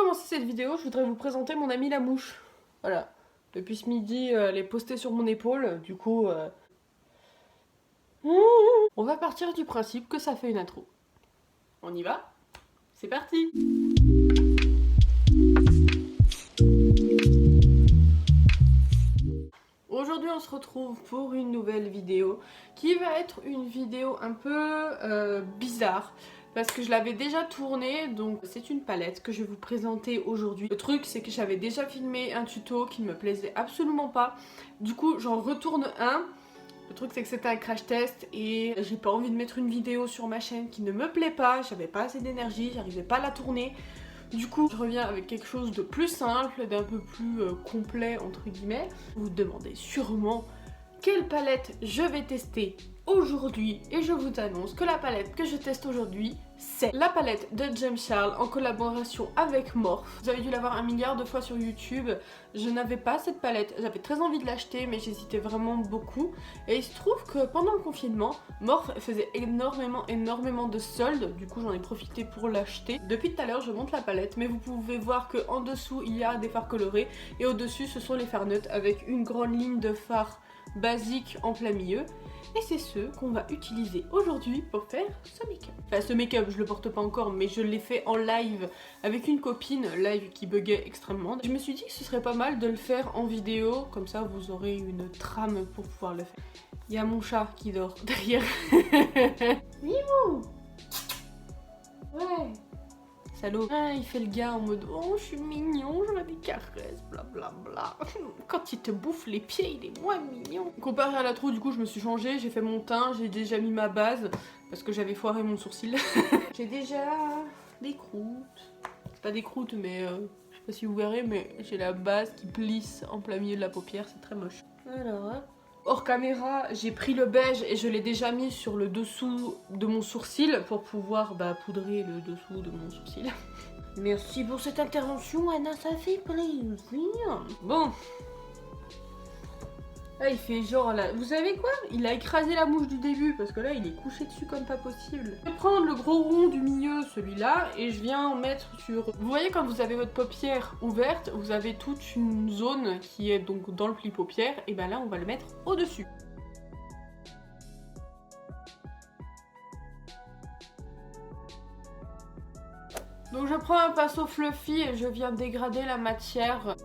commencer cette vidéo, je voudrais vous présenter mon amie la mouche. Voilà. Depuis ce midi, elle est postée sur mon épaule, du coup... On va partir du principe que ça fait une intro. On y va? C'est parti! Aujourd'hui on se retrouve pour une nouvelle vidéo qui va être une vidéo un peu bizarre parce que je l'avais déjà tournée, donc c'est une palette que je vais vous présenter aujourd'hui. Le truc c'est que j'avais déjà filmé un tuto qui ne me plaisait absolument pas, du coup j'en retourne un. Le truc c'est que c'était un crash test et j'ai pas envie de mettre une vidéo sur ma chaîne qui ne me plaît pas, j'avais pas assez d'énergie, j'arrivais pas à la tourner. Du coup, je reviens avec quelque chose de plus simple, d'un peu plus complet entre guillemets. Vous vous demandez sûrement quelle palette je vais tester aujourd'hui et je vous annonce que la palette que je teste aujourd'hui c'est la palette de James Charles en collaboration avec Morphe. Vous avez dû la voir un milliard de fois sur YouTube. Je n'avais pas cette palette, j'avais très envie de l'acheter mais j'hésitais vraiment beaucoup. Et il se trouve que pendant le confinement, Morphe faisait énormément de soldes. Du coup j'en ai profité pour l'acheter. Depuis tout à l'heure je monte la palette mais vous pouvez voir qu'en dessous il y a des fards colorés et au dessus ce sont les fards neutres avec une grande ligne de fards basique en plein milieu. Et c'est ceux qu'on va utiliser aujourd'hui pour faire ce make-up. Enfin ce make-up je le porte pas encore mais je l'ai fait en live avec une copine, live qui buguait extrêmement. Je me suis dit que ce serait pas mal de le faire en vidéo, comme ça vous aurez une trame pour pouvoir le faire. Il y a mon chat qui dort derrière. Mimou. Ouais. Salaud. Ah, il fait le gars en mode oh je suis mignon, je veux des caresses, blablabla. Quand il te bouffe les pieds, il est moins mignon. Comparé à la trou, du coup je me suis changée, j'ai fait mon teint, j'ai déjà mis ma base parce que j'avais foiré mon sourcil. J'ai déjà des croûtes. C'est pas des croûtes mais je sais pas si vous verrez mais j'ai la base qui plisse en plein milieu de la paupière, c'est très moche. Alors hop. Hors caméra, j'ai pris le beige et je l'ai déjà mis sur le dessous de mon sourcil pour pouvoir poudrer le dessous de mon sourcil. Merci pour cette intervention Anna, ça fait plaisir. Bon. Là il fait genre là, vous savez quoi? Il a écrasé la mouche du début parce que là il est couché dessus comme pas possible. Je vais prendre le gros rond du milieu, celui-là, et je viens en mettre sur... Vous voyez quand vous avez votre paupière ouverte, vous avez toute une zone qui est donc dans le pli paupière, et ben là on va le mettre au-dessus. Donc je prends un pinceau fluffy et je viens dégrader la matière.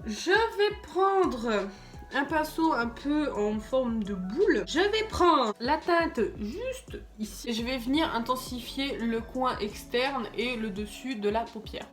Je vais prendre un pinceau un peu en forme de boule. Je vais prendre la teinte juste ici. Et je vais venir intensifier le coin externe et le dessus de la paupière.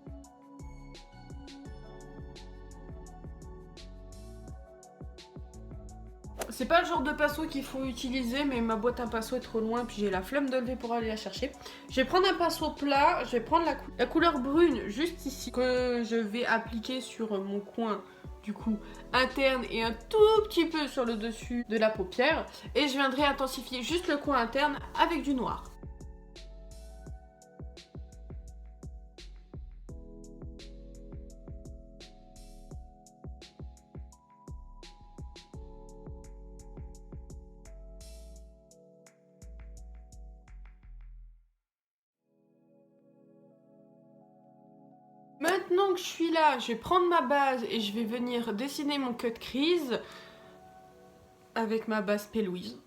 C'est pas le genre de pinceau qu'il faut utiliser, mais ma boîte à pinceau est trop loin, puis j'ai la flemme de lever pour aller la chercher. Je vais prendre un pinceau plat, je vais prendre la couleur brune juste ici, que je vais appliquer sur mon coin, du coup, interne et un tout petit peu sur le dessus de la paupière. Et je viendrai intensifier juste le coin interne avec du noir. Maintenant que je suis là, je vais prendre ma base et je vais venir dessiner mon cut crease avec ma base P. Louise.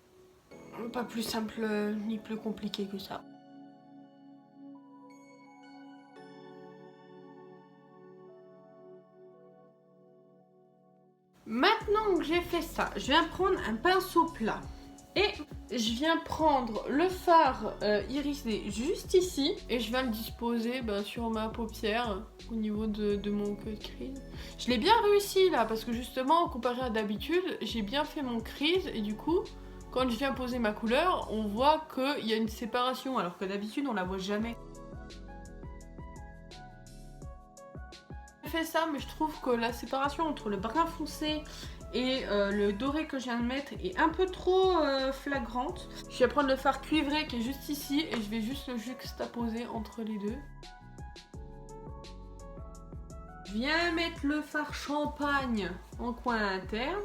Pas plus simple ni plus compliqué que ça. Maintenant que j'ai fait ça, je viens prendre un pinceau plat. Et je viens prendre le fard irisé juste ici et je viens le disposer sur ma paupière au niveau de mon cut crease. Je l'ai bien réussi là parce que justement comparé à d'habitude j'ai bien fait mon crease et du coup quand je viens poser ma couleur on voit qu'il y a une séparation alors que d'habitude on la voit jamais. J'ai fait ça mais je trouve que la séparation entre le brun foncé et le doré que je viens de mettre est un peu trop flagrante. Je vais prendre le fard cuivré qui est juste ici et je vais juste le juxtaposer entre les deux. Je viens mettre le fard champagne en coin interne.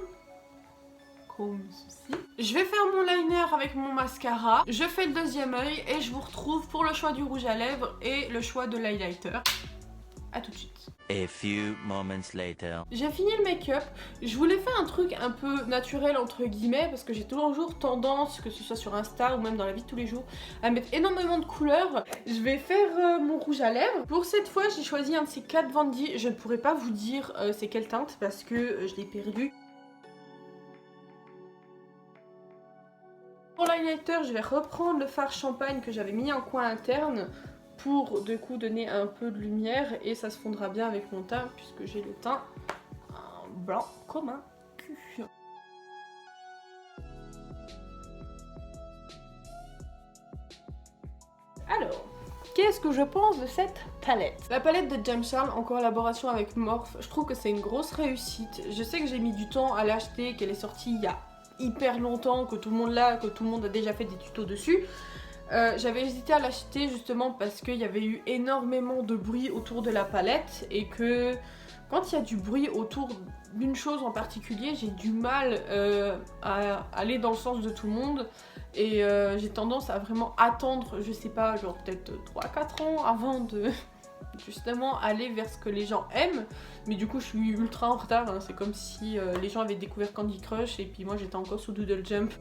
comme ceci. Je vais faire mon liner avec mon mascara, je fais le deuxième œil et je vous retrouve pour le choix du rouge à lèvres et le choix de l'highlighter. A tout de suite. A few moments later. J'ai fini le make-up, je voulais faire un truc un peu naturel entre guillemets parce que j'ai toujours tendance, que ce soit sur Insta ou même dans la vie de tous les jours, à mettre énormément de couleurs. Je vais faire mon rouge à lèvres. Pour cette fois j'ai choisi un de ces 4 Vandy, je ne pourrais pas vous dire c'est quelle teinte parce que je l'ai perdu. Pour l'highlighter je vais reprendre le fard champagne que j'avais mis en coin interne pour du coup donner un peu de lumière et ça se fondra bien avec mon teint puisque j'ai le teint blanc comme un cul. Alors, qu'est-ce que je pense de cette palette? La palette de James Charles en collaboration avec Morphe, je trouve que c'est une grosse réussite. Je sais que j'ai mis du temps à l'acheter, qu'elle est sortie il y a hyper longtemps, que tout le monde l'a, que tout le monde a déjà fait des tutos dessus. J'avais hésité à l'acheter justement parce qu'il y avait eu énormément de bruit autour de la palette et que quand il y a du bruit autour d'une chose en particulier, j'ai du mal à aller dans le sens de tout le monde et j'ai tendance à vraiment attendre, je sais pas, genre peut-être 3-4 ans avant de justement aller vers ce que les gens aiment. Mais du coup je suis ultra en retard, hein. C'est comme si les gens avaient découvert Candy Crush et puis moi j'étais encore sous Doodle Jump.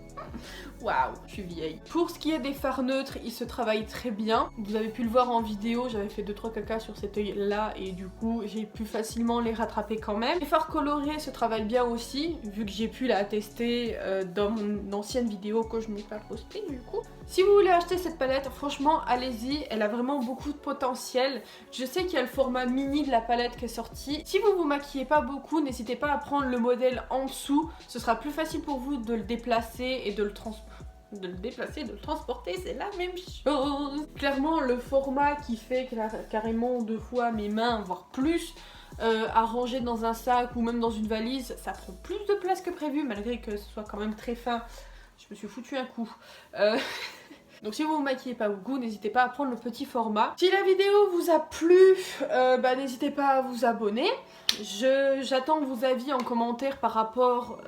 Waouh, je suis vieille. Pour ce qui est des fards neutres, ils se travaillent très bien. Vous avez pu le voir en vidéo, j'avais fait 2-3 caca sur cet œil là et du coup j'ai pu facilement les rattraper quand même. Les fards colorés se travaillent bien aussi, vu que j'ai pu la tester dans mon ancienne vidéo que je n'ai pas postée du coup. Si vous voulez acheter cette palette, franchement allez-y, elle a vraiment beaucoup de potentiel. Je sais qu'il y a le format mini de la palette qui est sorti. Si vous vous maquillez pas beaucoup, n'hésitez pas à prendre le modèle en dessous, ce sera plus facile pour vous de le déplacer et de le transporter, c'est la même chose. Clairement le format qui fait carrément 2 fois mes mains, voire plus, à ranger dans un sac ou même dans une valise, ça prend plus de place que prévu malgré que ce soit quand même très fin. Je me suis foutu un coup. Donc si vous vous maquillez pas beaucoup, n'hésitez pas à prendre le petit format. Si la vidéo vous a plu, n'hésitez pas à vous abonner. J'attends vos avis en commentaire par rapport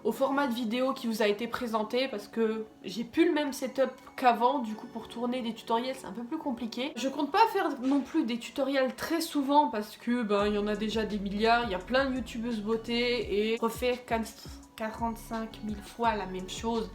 au format de vidéo qui vous a été présenté parce que j'ai plus le même setup qu'avant, du coup pour tourner des tutoriels c'est un peu plus compliqué. Je compte pas faire non plus des tutoriels très souvent parce que il y en a déjà des milliards, il y a plein de youtubeuses beauté et refaire 45 000 fois la même chose,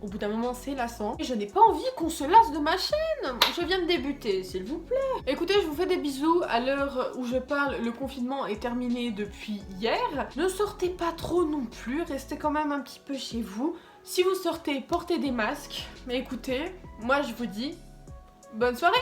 au bout d'un moment c'est lassant. Et je n'ai pas envie qu'on se lasse de ma chaîne. Je viens de débuter, s'il vous plaît. Écoutez, je vous fais des bisous. À l'heure où je parle, le confinement est terminé depuis hier. Ne sortez pas trop non plus, restez quand même un petit peu chez vous. Si vous sortez, portez des masques. Mais écoutez, moi je vous dis bonne soirée.